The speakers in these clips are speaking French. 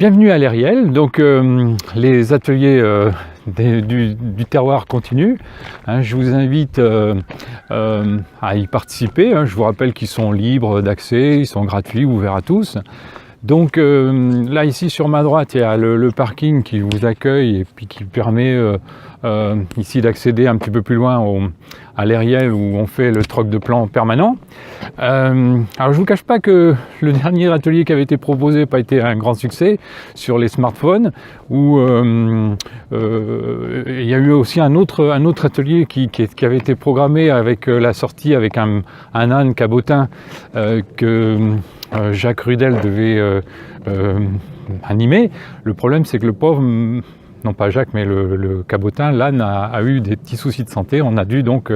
Bienvenue à l'Ériel. Donc les ateliers du terroir continuent. Je vous invite à y participer. Je vous rappelle qu'ils sont libres d'accès, ils sont gratuits, ouverts à tous. Donc là ici sur ma droite il y a le parking qui vous accueille et puis qui permet ici d'accéder un petit peu plus loin à l'Ériel où on fait le troc de plan permanent. Alors je vous cache pas que le dernier atelier qui avait été proposé n'a pas été un grand succès sur les smartphones, où il y a eu aussi un autre atelier qui avait été programmé avec la sortie avec un âne cabotin que Jacques Rudel devait animer. Le problème c'est que le pauvre, non pas Jacques mais le cabotin, l'âne a eu des petits soucis de santé, on a dû donc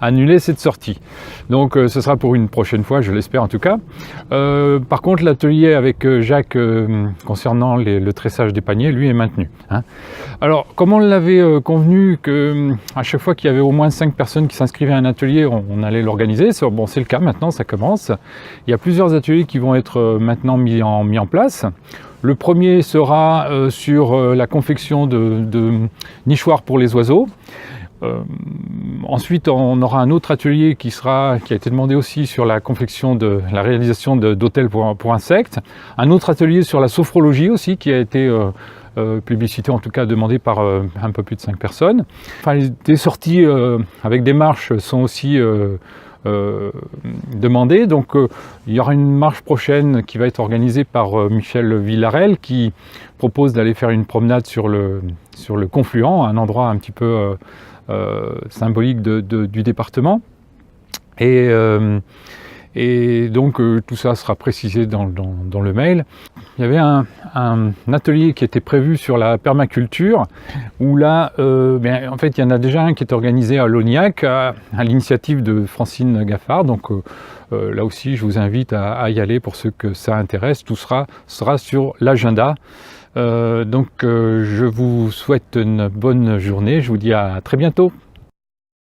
annuler cette sortie. Donc ce sera pour une prochaine fois, je l'espère en tout cas. Par contre l'atelier avec Jacques concernant le tressage des paniers, lui est maintenu. Alors comme on l'avait convenu que à chaque fois qu'il y avait au moins 5 personnes qui s'inscrivaient à un atelier, on allait l'organiser. Bon, c'est le cas maintenant, ça commence. Il y a plusieurs ateliers qui vont être maintenant mis en place. Le premier sera sur la confection de nichoirs pour les oiseaux. Ensuite, on aura un autre atelier qui a été demandé aussi sur la confection la réalisation d'hôtels pour insectes. Un autre atelier sur la sophrologie aussi qui a été publicité, en tout cas demandé par un peu plus de 5 personnes. Enfin, des sorties avec des marches sont aussi demandé. Donc il y aura une marche prochaine qui va être organisée par Michel Villarel qui propose d'aller faire une promenade sur le confluent, un endroit un petit peu symbolique du département. Et donc tout ça sera précisé dans le mail. Il y avait un atelier qui était prévu sur la permaculture, où là, en fait, il y en a déjà un qui est organisé à Lognac, à l'initiative de Francine Gaffard. Donc là aussi, je vous invite à y aller pour ceux que ça intéresse. Tout sera sur l'agenda. Donc je vous souhaite une bonne journée. Je vous dis à très bientôt.